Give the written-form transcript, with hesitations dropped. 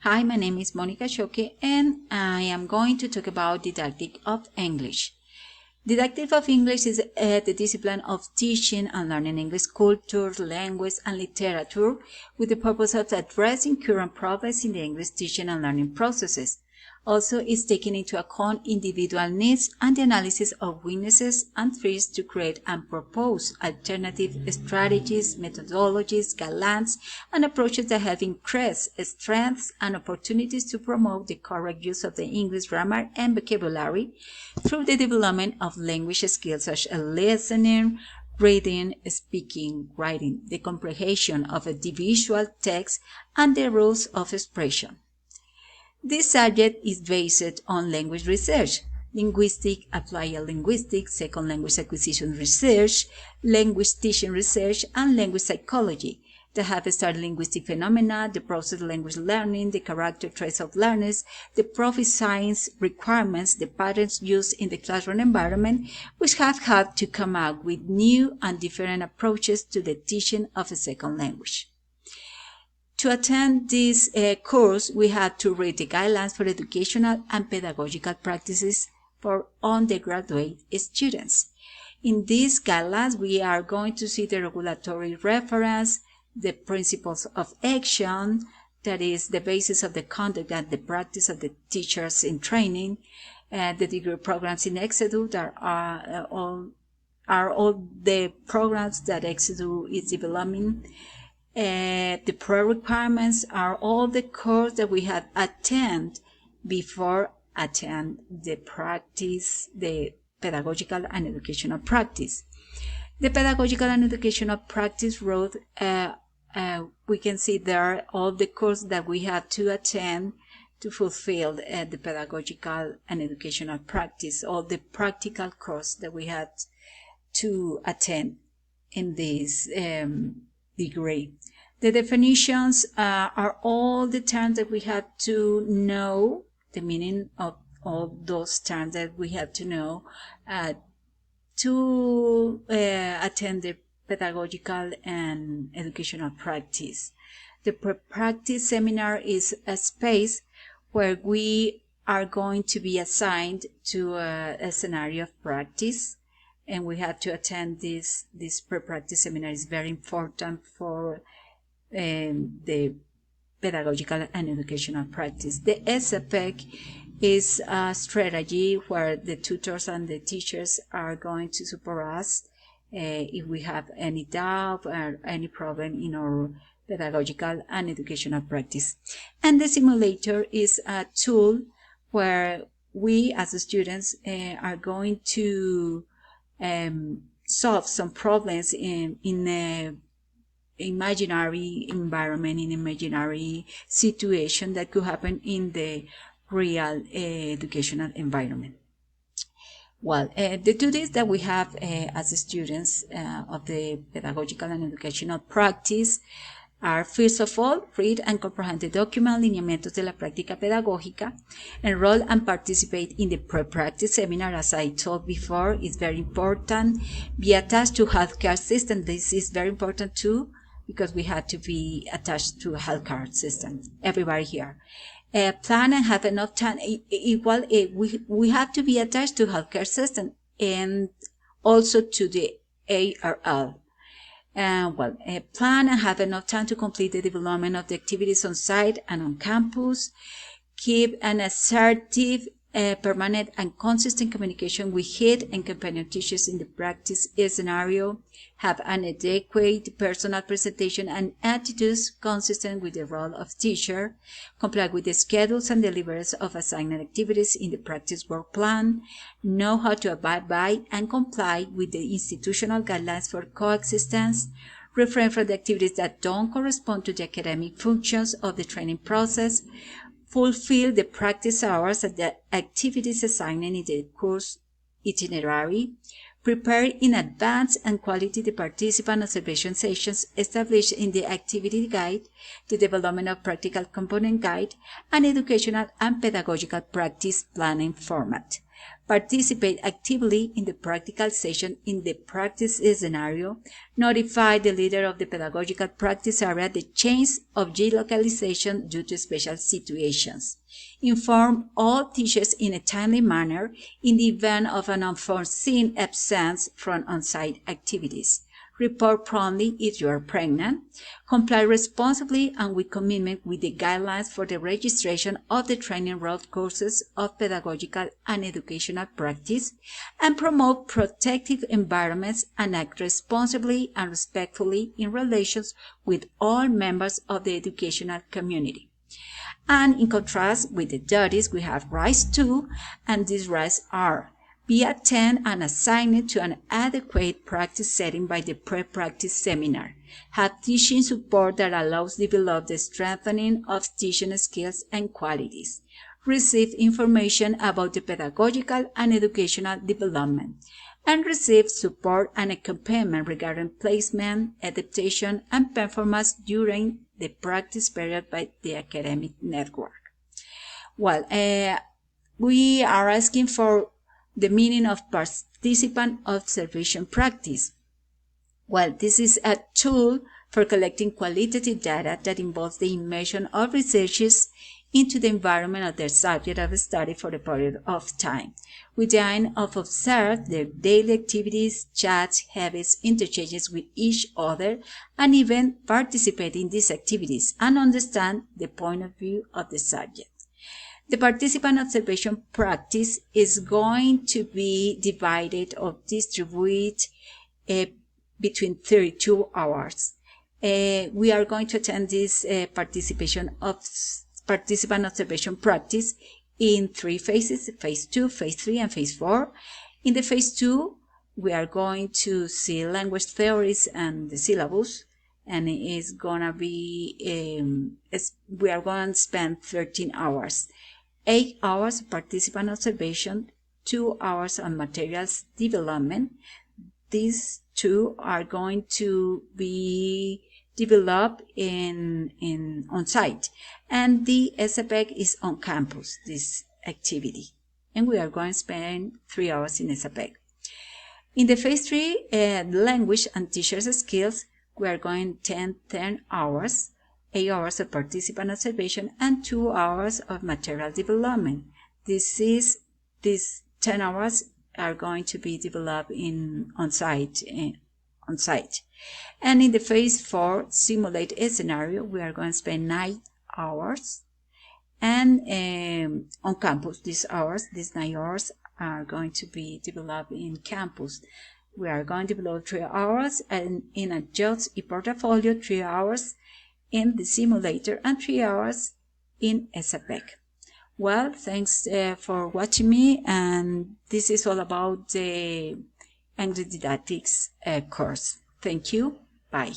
Hi, my name is Monica Choque and I am going to talk about Didactics of English. Didactics of English is the discipline of teaching and learning English culture, language, and literature with the purpose of addressing current problems in the English teaching and learning processes. Also, it's taking into account individual needs and the analysis of weaknesses and threats to create and propose alternative strategies, methodologies, guidelines, and approaches that have increased strengths and opportunities to promote the correct use of the English grammar and vocabulary through the development of language skills such as listening, reading, speaking, writing, the comprehension of a visual text, and the rules of expression. This subject is based on language research, linguistic, applied linguistics, second language acquisition research, language teaching research, and language psychology that have studied linguistic phenomena, the process of language learning, the character traits of learners, the profit science requirements, the patterns used in the classroom environment, which have had to come up with new and different approaches to the teaching of a second language. To attend this course, we had to read the guidelines for educational and pedagogical practices for undergraduate students. In these guidelines, we are going to see the regulatory reference, the principles of action, that is the basis of the conduct and the practice of the teachers in training, the degree programs in ExEdu that are all the programs that ExEdu is developing. The pre-requirements are all the courses that we have attend before attend the practice, the pedagogical and educational practice. The pedagogical and educational practice road, we can see there all the courses that we have to attend to fulfill the pedagogical and educational practice, all the practical courses that we had to attend in this degree. The definitions are all the terms that we have to know, the meaning of all those terms that we have to know to attend the pedagogical and educational practice. The practice seminar is a space where we are going to be assigned to a scenario of practice, and we have to attend this pre-practice seminar. Is very important for the pedagogical and educational practice. The SFEC is a strategy where the tutors and the teachers are going to support us if we have any doubt or any problem in our pedagogical and educational practice. And the simulator is a tool where we as students are going to solve some problems in a imaginary environment, in imaginary situation that could happen in the real educational environment. Well, the duties that we have as students of the pedagogical and educational practice are, first of all, read and comprehend the document Lineamientos de la Práctica Pedagógica, enroll and participate in the pre-practice seminar. As I told before, it's very important. Be attached to healthcare system. This is very important too, because we have to be attached to a healthcare system, everybody here. Plan and have enough time. We have to be attached to healthcare system and also to the ARL. Plan and have enough time to complete the development of the activities on site and on campus. Keep an assertive, permanent and consistent communication with head and companion teachers in the practice scenario. Have an adequate personal presentation and attitudes consistent with the role of teacher. Comply with the schedules and deliveries of assigned activities in the practice work plan. Know how to abide by and comply with the institutional guidelines for coexistence. Refrain from the activities that don't correspond to the academic functions of the training process. Fulfill the practice hours and the activities assigned in the course itinerary. Prepare in advance and quality the participant observation sessions established in the activity guide, the development of practical component guide, and educational and pedagogical practice planning format. participate actively in the practical session in the practice scenario, notify the leader of the pedagogical practice area the change of geolocalization due to special situations, inform all teachers in a timely manner in the event of an unforeseen absence from on-site activities, report promptly if you are pregnant, comply responsibly and with commitment with the guidelines for the registration of the training road courses of pedagogical and educational practice, and promote protective environments and act responsibly and respectfully in relations with all members of the educational community. And in contrast with the duties, we have rights to, and these rights are: be attend and assigned to an adequate practice setting by the pre-practice seminar. Have teaching support that allows develop the strengthening of teaching skills and qualities. Receive information about the pedagogical and educational development. And receive support and accompaniment regarding placement, adaptation, and performance during the practice period by the academic network. Well, we are asking for the meaning of participant observation practice. Well, this is a tool for collecting qualitative data that involves the immersion of researchers into the environment of their subject of study for a period of time, with the aim of observe their daily activities, chats, habits, interchanges with each other, and even participate in these activities and understand the point of view of the subject. The participant observation practice is going to be divided or distributed between 32 hours. We are going to attend this participant observation practice in 3 phases: phase 2, phase 3, and phase 4. In the phase 2, we are going to see language theories and the syllabus, and it is gonna be we are going to spend 13 hours. 8 hours participant observation, 2 hours on materials development. These 2 are going to be developed on site, and the SAPEC is on campus, this activity, and we are going to spend 3 hours in SAPEC. In the phase 3, language and teachers skills, we are going 10 hours, 8 hours of participant observation, and 2 hours of material development. These 10 hours are going to be developed on site. And in the phase 4 simulate a scenario, we are going to spend 9 hours, and on campus these 9 hours are going to be developed in campus. We are going to develop 3 hours and in a Jobs e-portfolio, 3 hours in the simulator, and 3 hours in SAPEC. Well, thanks for watching me, and this is all about the English Didactics course. Thank you. Bye.